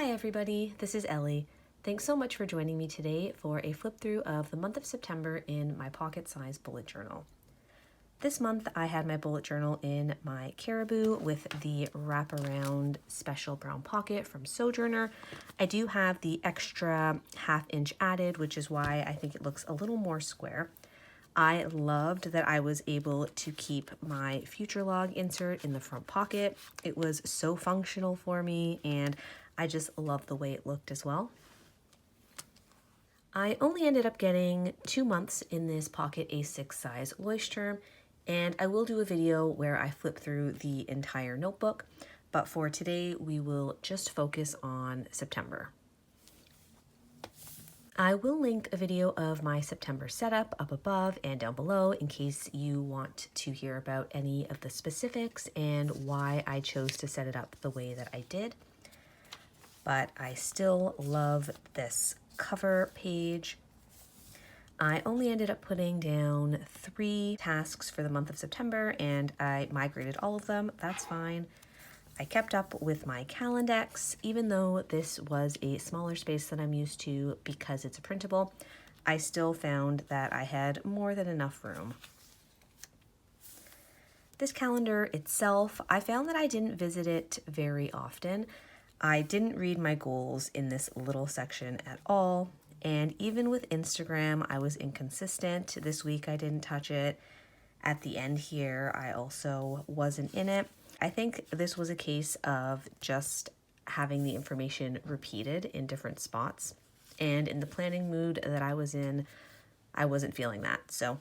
Hi everybody, this is Ellie. Thanks so much for joining me today for a flip through of the month of September in my pocket size bullet journal. This month I had my bullet journal in my Caribou with the wraparound special brown pocket from Sojourner. I do have the extra ½ inch added, which is why I think it looks a little more square. I loved that I was able to keep my future log insert in the front pocket. It was so functional for me and I just love the way it looked as well. I only ended up getting 2 months in this pocket A6 size Leuchhturm, and I will do a video where I flip through the entire notebook, but for today we will just focus on September. I will link a video of my September setup up above and down below in case you want to hear about any of the specifics and why I chose to set it up the way that I did. But I still love this cover page. I only ended up putting down 3 tasks for the month of September and I migrated all of them. That's fine. I kept up with my Calendex, even though this was a smaller space than I'm used to because it's a printable. I still found that I had more than enough room. This calendar itself, I found that I didn't visit it very often. I didn't read my goals in this little section at all, and even with Instagram, I was inconsistent. This week I didn't touch it. At the end here, I also wasn't in it. I think this was a case of just having the information repeated in different spots, and in the planning mood that I was in, I wasn't feeling that, so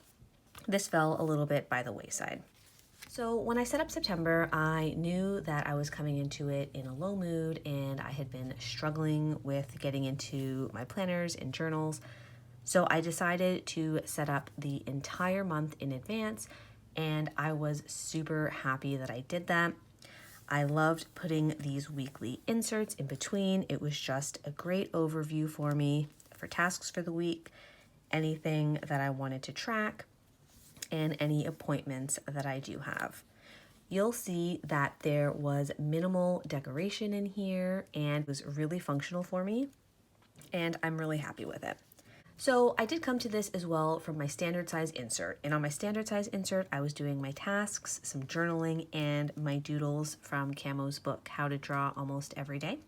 this fell a little bit by the wayside. So when I set up September, I knew that I was coming into it in a low mood and I had been struggling with getting into my planners and journals. So I decided to set up the entire month in advance and I was super happy that I did that. I loved putting these weekly inserts in between. It was just a great overview for me for tasks for the week, anything that I wanted to track, and any appointments that I do have. You'll see that there was minimal decoration in here and it was really functional for me, and I'm really happy with it. So I did come to this as well from my standard size insert, and on my standard size insert I was doing my tasks, some journaling, and my doodles from Camo's book How to Draw Almost Every Day.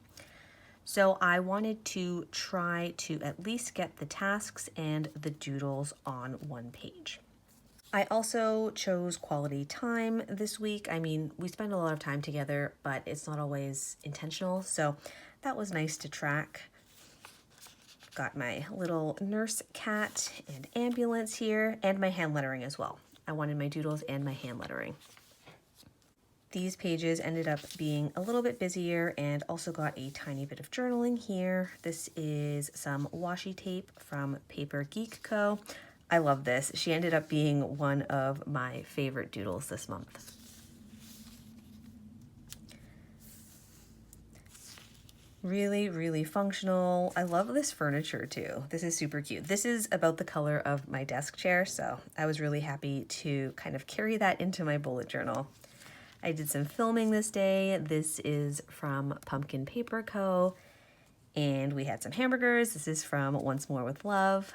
So I wanted to try to at least get the tasks and the doodles on one page. I also chose quality time this week. I mean, we spend a lot of time together, but it's not always intentional, so that was nice to track. Got my little nurse cat and ambulance here, and my hand lettering as well. I wanted my doodles and my hand lettering. These pages ended up being a little bit busier and also got a tiny bit of journaling here. This is some washi tape from Papergeek Co. I love this. She ended up being one of my favorite doodles this month. Really, really functional. I love this furniture too. This is super cute. This is about the color of my desk chair, so I was really happy to kind of carry that into my bullet journal. I did some filming this day. This is from Pumpkin Paper Co. And we had some hamburgers. This is from OnceMoreWithLove.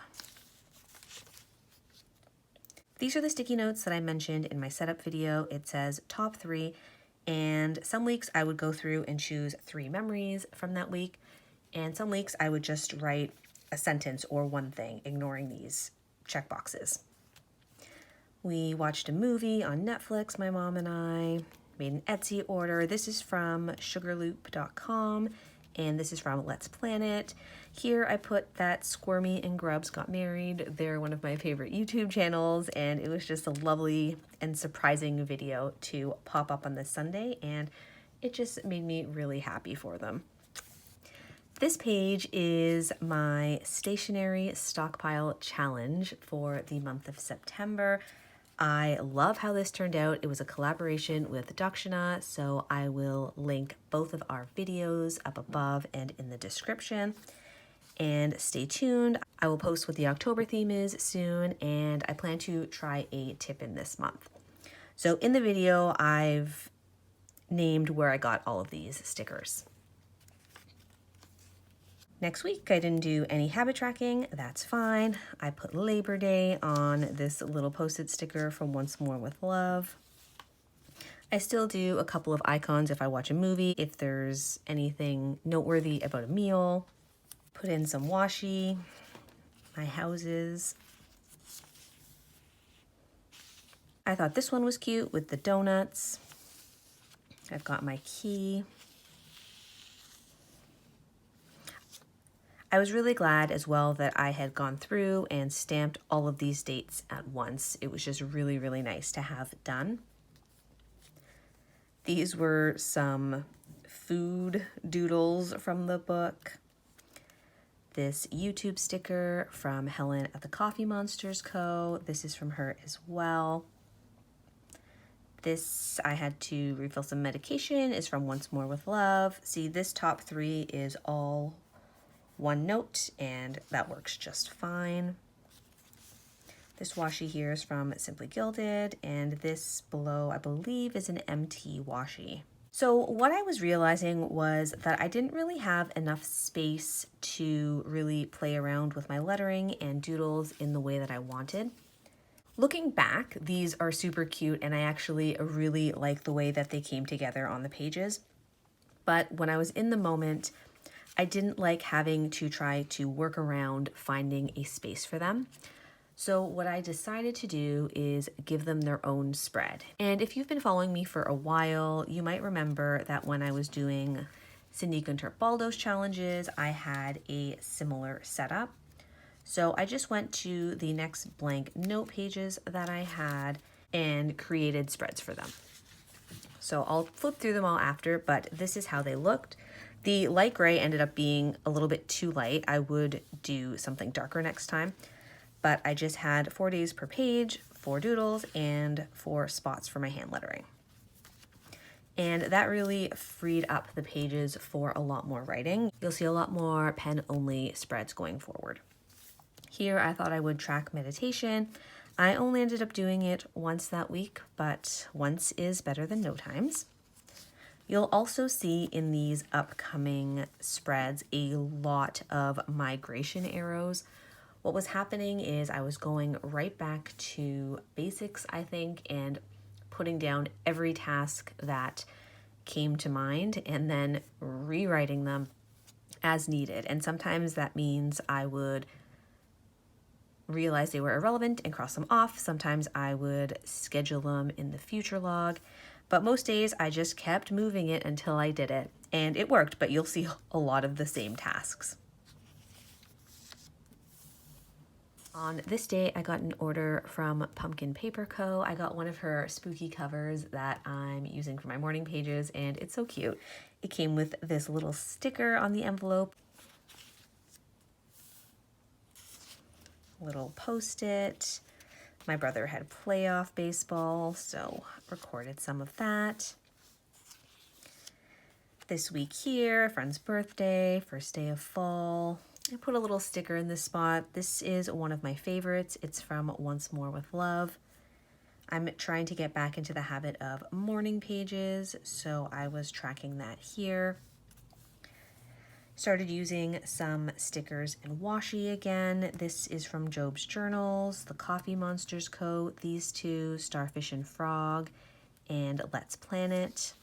These are the sticky notes that I mentioned in my setup video. It says top 3, and some weeks I would go through and choose 3 memories from that week, and some weeks I would just write a sentence or one thing, ignoring these checkboxes. We watched a movie on Netflix, my mom and I, made an Etsy order. This is from Sugarloop.com, and this is from Let's Plan It. Here I put that Squirmy and Grubs got married. They're one of my favorite YouTube channels, and it was just a lovely and surprising video to pop up on this Sunday, and it just made me really happy for them. This page is my Stationery Stockpile challenge for the month of September. I love how this turned out. It was a collaboration with Daksina, so I will link both of our videos up above and in the description. And stay tuned. I will post what the October theme is soon, and I plan to try a tip in this month. So in the video, I've named where I got all of these stickers. Next week, I didn't do any habit tracking. That's fine. I put Labor Day on this little post-it sticker from Once More with Love. I still do a couple of icons if I watch a movie, if there's anything noteworthy about a meal. Put in some washi, my houses. I thought this one was cute with the donuts. I've got my key. I was really glad as well that I had gone through and stamped all of these dates at once. It was just really, really nice to have done. These were some food doodles from the book. This YouTube sticker from Helen at TheCoffeeMonsterzCo. This is from her as well. This, I had to refill some medication, is from Once More with Love. See, this top 3 is all one note, and that works just fine. This washi here is from Simply Gilded, and this below, I believe, is an MT washi. So what I was realizing was that I didn't really have enough space to really play around with my lettering and doodles in the way that I wanted. Looking back, these are super cute, and I actually really like the way that they came together on the pages. But when I was in the moment, I didn't like having to try to work around finding a space for them. So what I decided to do is give them their own spread. And if you've been following me for a while, you might remember that when I was doing Cindy Gunter Baldo's challenges, I had a similar setup. So I just went to the next blank note pages that I had and created spreads for them. So I'll flip through them all after, but this is how they looked. The light gray ended up being a little bit too light. I would do something darker next time, but I just had 4 days per page, 4 doodles, and 4 spots for my hand lettering. And that really freed up the pages for a lot more writing. You'll see a lot more pen-only spreads going forward. Here, I thought I would track meditation. I only ended up doing it once that week, but once is better than no times. You'll also see in these upcoming spreads a lot of migration arrows. What was happening is I was going right back to basics, I think, and putting down every task that came to mind and then rewriting them as needed. And sometimes that means I would realize they were irrelevant and cross them off. Sometimes I would schedule them in the future log. But most days I just kept moving it until I did it. And it worked, but you'll see a lot of the same tasks. On this day, I got an order from Pumpkin Paper Co. I got one of her spooky covers that I'm using for my morning pages, and it's so cute. It came with this little sticker on the envelope, little post-it. My brother had playoff baseball, so recorded some of that. This week here, a friend's birthday, first day of fall. I put a little sticker in this spot. This is one of my favorites. It's from Once More with Love. I'm trying to get back into the habit of morning pages, so I was tracking that here. Started using some stickers and washi again. This is from Job's Journals, TheCoffeeMonsterzCo, these two, Starfish and Frog, and Let's Planet.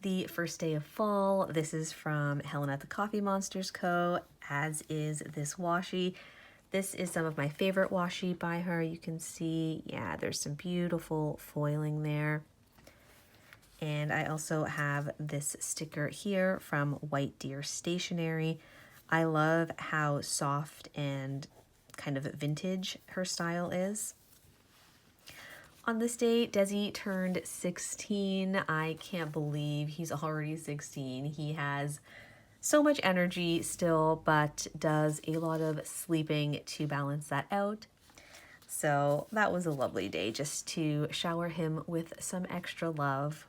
The first day of fall, this is from Helen at TheCoffeeMonsterzCo, as is this washi. This is some of my favorite washi by her. You can see, yeah, there's some beautiful foiling there. And I also have this sticker here from White Deer Stationery. I love how soft and kind of vintage her style is. On this day, Desi turned 16. I can't believe he's already 16. He has so much energy still, but does a lot of sleeping to balance that out. So that was a lovely day just to shower him with some extra love.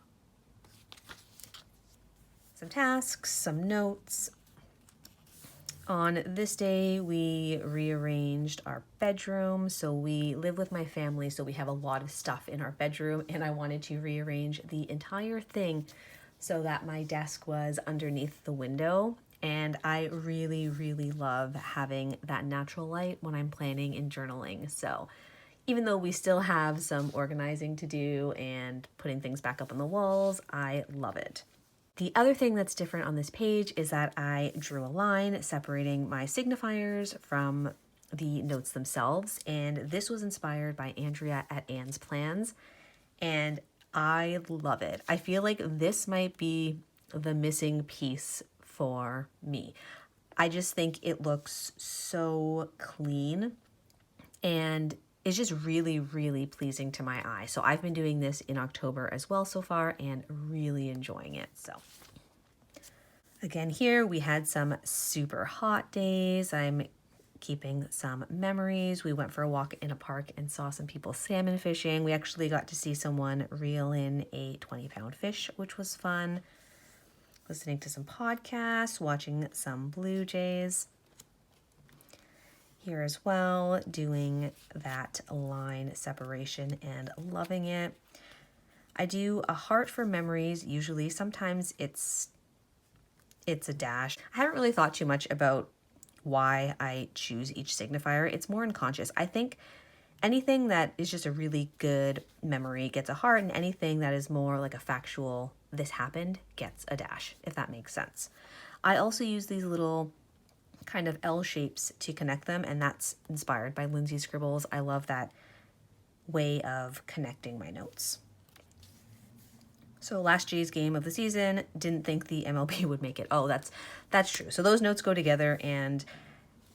Some tasks, some notes. On this day, we rearranged our bedroom. So we live with my family, so we have a lot of stuff in our bedroom, and I wanted to rearrange the entire thing so that my desk was underneath the window. And I really, really love having that natural light when I'm planning and journaling. So even though we still have some organizing to do and putting things back up on the walls, I love it. The other thing that's different on this page is that I drew a line separating my signifiers from the notes themselves. And this was inspired by Andrea at Anne's Plans. And I love it. I feel like this might be the missing piece for me. I just think it looks so clean and it's just really, really pleasing to my eye. So I've been doing this in October as well so far and really enjoying it. So again, here we had some super hot days. I'm keeping some memories. We went for a walk in a park and saw some people salmon fishing. We actually got to see someone reel in a 20-pound fish, which was fun. Listening to some podcasts, watching some Blue Jays. Here as well, doing that line separation and loving it. I do a heart for memories usually. Sometimes it's a dash. I haven't really thought too much about why I choose each signifier. It's more unconscious. I think anything that is just a really good memory gets a heart, and anything that is more like a factual, this happened, gets a dash, if that makes sense. I also use these little kind of L shapes to connect them, and that's inspired by Lindsay's scribbles. I love that way of connecting my notes. So last Jays game of the season, didn't think the MLB would make it. Oh, that's true. So those notes go together, and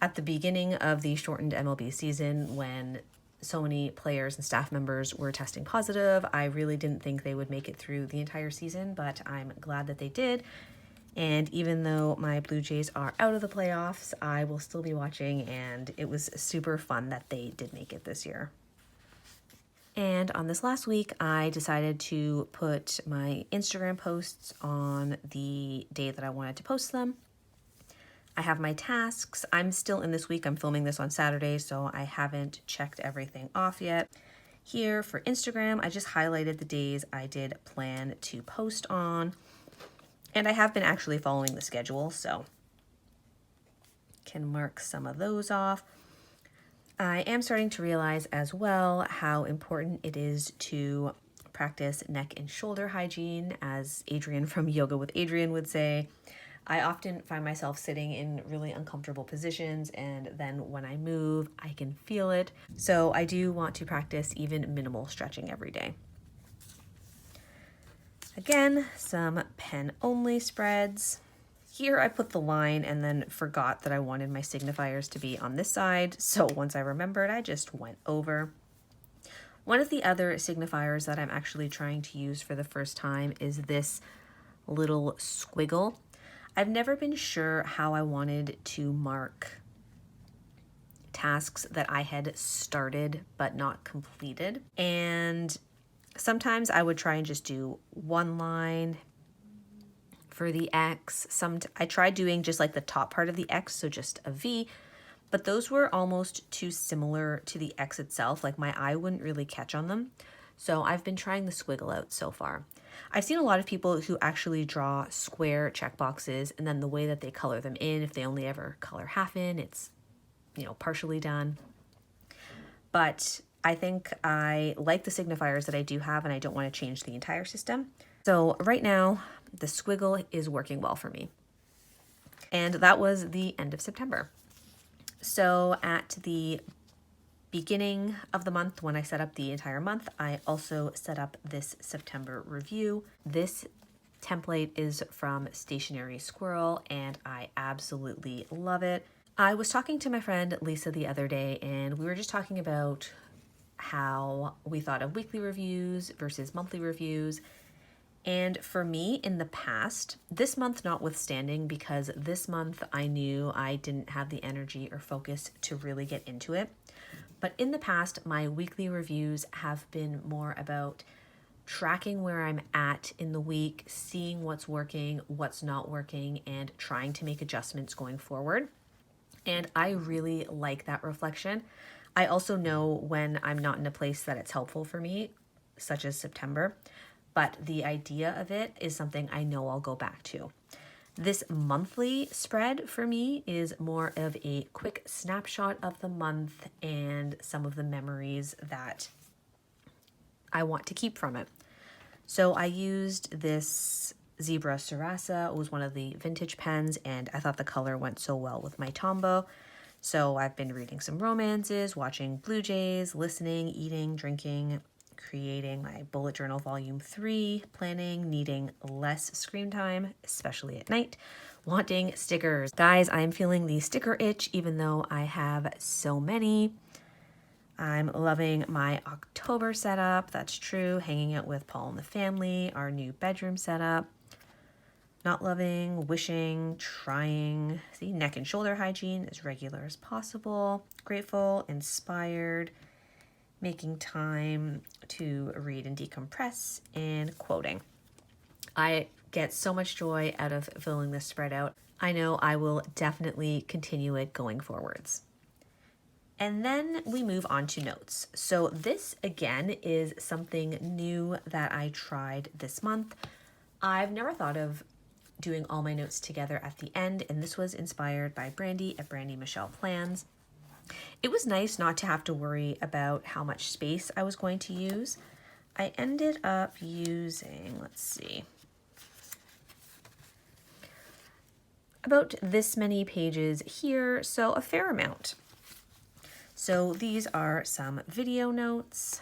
at the beginning of the shortened MLB season, when so many players and staff members were testing positive, I really didn't think they would make it through the entire season, but I'm glad that they did. And even though my Blue Jays are out of the playoffs, I will still be watching, and it was super fun that they did make it this year. And on this last week, I decided to put my Instagram posts on the day that I wanted to post them. I have my tasks. I'm still in this week. I'm filming this on Saturday, so I haven't checked everything off yet. Here for Instagram, I just highlighted the days I did plan to post on. And I have been actually following the schedule, so can mark some of those off. I am starting to realize as well how important it is to practice neck and shoulder hygiene, as Adrian from Yoga with Adrian would say. I often find myself sitting in really uncomfortable positions, and then when I move, I can feel it. So I do want to practice even minimal stretching every day. Again, some pen-only spreads. Here I put the line and then forgot that I wanted my signifiers to be on this side, so once I remembered, I just went over. One of the other signifiers that I'm actually trying to use for the first time is this little squiggle. I've never been sure how I wanted to mark tasks that I had started but not completed, and sometimes I would try and just do one line for the X. I tried doing just like the top part of the X, so just a V, but those were almost too similar to the X itself. Like my eye wouldn't really catch on them. So I've been trying the squiggle out so far. I've seen a lot of people who actually draw square checkboxes, and then the way that they color them in, if they only ever color half in, it's, partially done. But I think I like the signifiers that I do have, and I don't want to change the entire system. So right now, the squiggle is working well for me. And that was the end of September. So at the beginning of the month, when I set up the entire month, I also set up this September review. This template is from Stationery Squirrel, and I absolutely love it. I was talking to my friend Lisa the other day, and we were just talking about how we thought of weekly reviews versus monthly reviews. And for me, in the past, this month notwithstanding, because this month I knew I didn't have the energy or focus to really get into it. But in the past, my weekly reviews have been more about tracking where I'm at in the week, seeing what's working, what's not working, and trying to make adjustments going forward. And I really like that reflection. I also know when I'm not in a place that it's helpful for me, such as September. but the idea of it is something I know I'll go back to. This monthly spread for me is more of a quick snapshot of the month and some of the memories that I want to keep from it. So I used this Zebra Sarasa. It was one of the vintage pens, and I thought the color went so well with my Tombow. So I've been reading some romances, watching Blue Jays, listening, eating, drinking, creating my bullet journal volume 3, planning, needing less screen time, especially at night, wanting stickers. Guys, I'm feeling the sticker itch even though I have so many. I'm loving my October setup, that's true, hanging out with Paul and the family, our new bedroom setup. Not loving, wishing, trying, see, neck and shoulder hygiene as regular as possible, grateful, inspired, making time to read and decompress, and quoting. I get so much joy out of filling this spread out. I know I will definitely continue it going forwards. And then we move on to notes. So this again is something new that I tried this month. I've never thought of doing all my notes together at the end, and this was inspired by Brandy at Brandy Michelle Plans. It was nice not to have to worry about how much space I was going to use. I ended up using, let's see, about this many pages here, so a fair amount. So these are some video notes,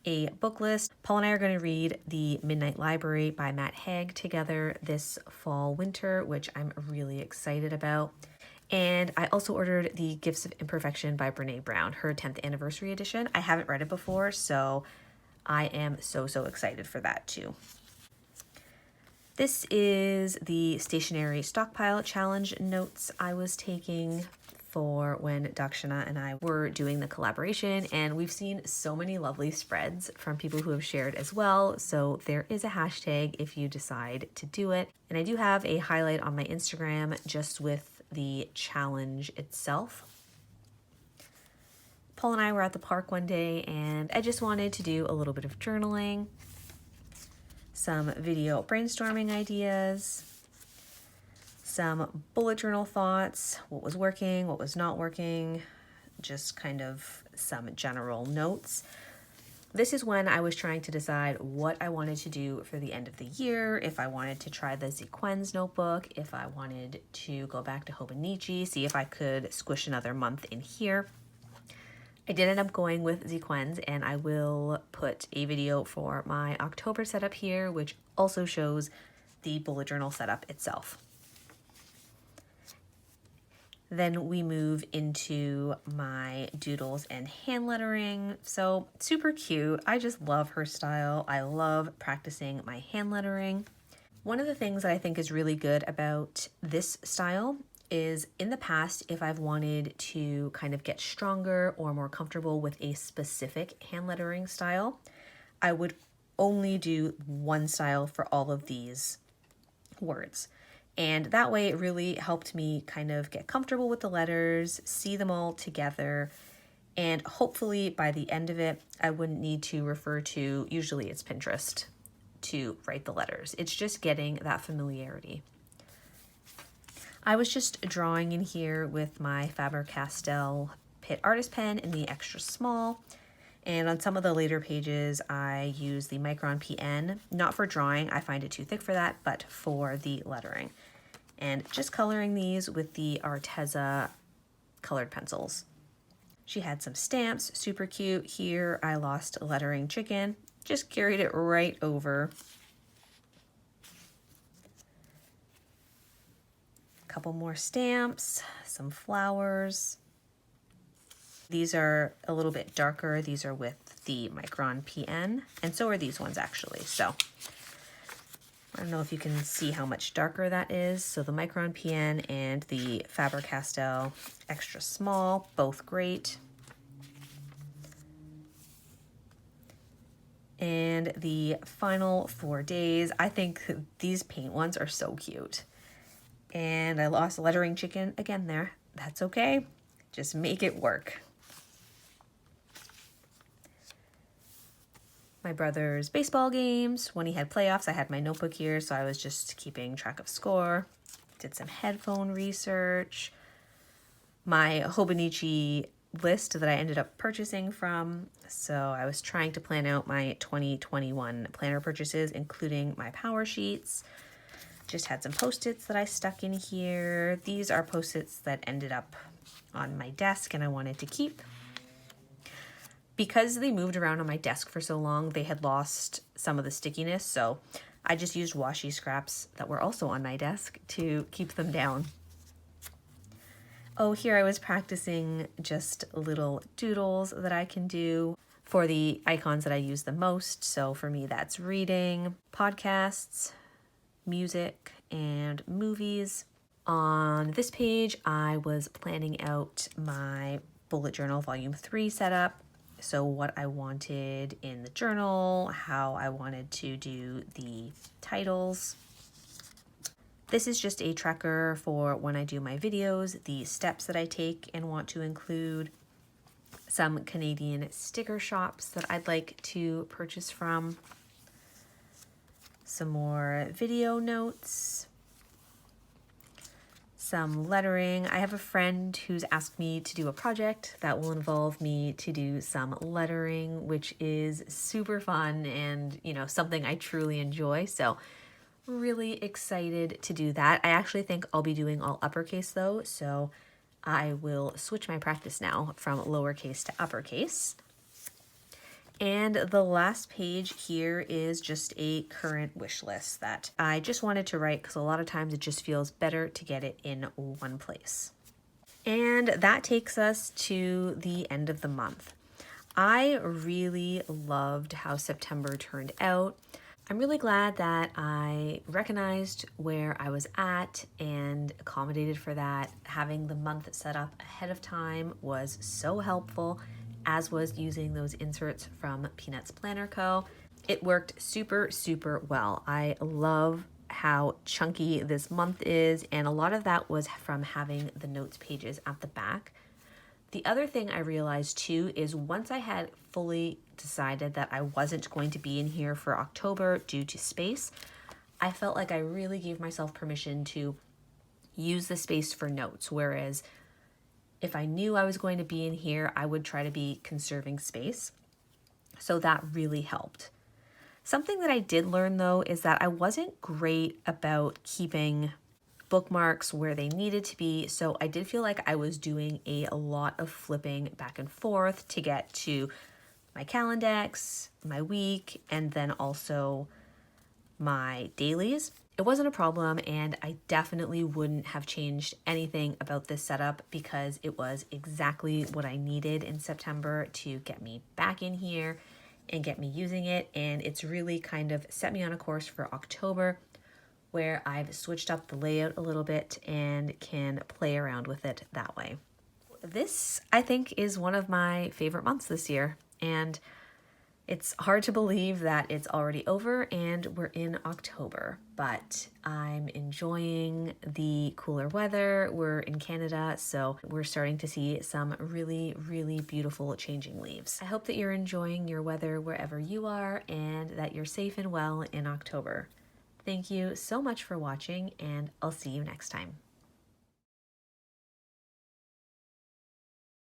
a book list. Paul and I are going to read The Midnight Library by Matt Haig together this fall winter, which I'm really excited about. And I also ordered The Gifts of Imperfection by Brene Brown, her 10th anniversary edition. I haven't read it before, so I am so excited for that too. This is the Stationery Stockpile Challenge notes I was taking for when Daksina and I were doing the collaboration, and we've seen so many lovely spreads from people who have shared as well, so there is a hashtag if you decide to do it. And I do have a highlight on my Instagram just with the challenge itself. Paul and I were at the park one day, and I just wanted to do a little bit of journaling, some video brainstorming ideas, some bullet journal thoughts, what was working, what was not working, just kind of some general notes. This is when I was trying to decide what I wanted to do for the end of the year, if I wanted to try the Sequins notebook, if I wanted to go back to Hobonichi, see if I could squish another month in here. I did end up going with Sequins, and I will put a video for my October setup here, which also shows the bullet journal setup itself. Then we move into my doodles and hand lettering. So super cute. I just love her style. I love practicing my hand lettering. One of the things that I think is really good about this style is in the past, if I've wanted to kind of get stronger or more comfortable with a specific hand lettering style, I would only do one style for all of these words. And that way it really helped me kind of get comfortable with the letters, see them all together, and hopefully by the end of it, I wouldn't need to refer to, usually it's Pinterest, to write the letters. It's just getting that familiarity. I was just drawing in here with my Faber-Castell PITT artist pen in the extra small. And on some of the later pages, I use the Micron PN, not for drawing, I find it too thick for that, but for the lettering. And just coloring these with the Arteza colored pencils. She had some stamps, super cute. Here I lost lettering chicken, just carried it right over. A couple more stamps, some flowers. These are a little bit darker. These are with the Micron PN, and so are these ones actually. So I don't know if you can see how much darker that is. So the Micron PN and the Faber-Castell extra small, both great. And the final 4 days, I think these paint ones are so cute. And I lost lettering chicken again there. That's okay. Just make it work. my brother's baseball games. When he had playoffs, I had my notebook here, so I was just keeping track of score. Did some headphone research. My Hobonichi list that I ended up purchasing from. So I was trying to plan out my 2021 planner purchases, including my power sheets. Just had some Post-its that I stuck in here. These are Post-its that ended up on my desk and I wanted to keep. Because they moved around on my desk for so long, they had lost some of the stickiness, so I just used washi scraps that were also on my desk to keep them down. Oh, here I was practicing just little doodles that I can do for the icons that I use the most. So for me, that's reading, podcasts, music, and movies. On this page, I was planning out my bullet journal volume 3 setup. So what I wanted in the journal, how I wanted to do the titles. This is just a tracker for when I do my videos, the steps that I take and want to include, some Canadian sticker shops that I'd like to purchase from, some more video notes, some lettering. I have a friend who's asked me to do a project that will involve me to do some lettering, which is super fun and, you know, something I truly enjoy. So really excited to do that. I actually think I'll be doing all uppercase though, so I will switch my practice now from lowercase to uppercase. And the last page here is just a current wish list that I just wanted to write because a lot of times it just feels better to get it in one place. And that takes us to the end of the month. I really loved how September turned out. I'm really glad that I recognized where I was at and accommodated for that. Having the month set up ahead of time was so helpful, as was using those inserts from Peanuts Planner Co. It worked super, super well. I love how chunky this month is, and a lot of that was from having the notes pages at the back. The other thing I realized too is once I had fully decided that I wasn't going to be in here for October due to space, I felt like I really gave myself permission to use the space for notes, whereas if I knew I was going to be in here, I would try to be conserving space. So that really helped. Something that I did learn though is that I wasn't great about keeping bookmarks where they needed to be. So I did feel like I was doing a lot of flipping back and forth to get to my Calendex, my week, and then also my dailies. It wasn't a problem, and I definitely wouldn't have changed anything about this setup because it was exactly what I needed in September to get me back in here and get me using it. And it's really kind of set me on a course for October where I've switched up the layout a little bit and can play around with it that way. This, I think, is one of my favorite months this year, and it's hard to believe that it's already over and we're in October, but I'm enjoying the cooler weather. We're in Canada, so we're starting to see some really, really beautiful changing leaves. I hope that you're enjoying your weather wherever you are and that you're safe and well in October. Thank you so much for watching, and I'll see you next time.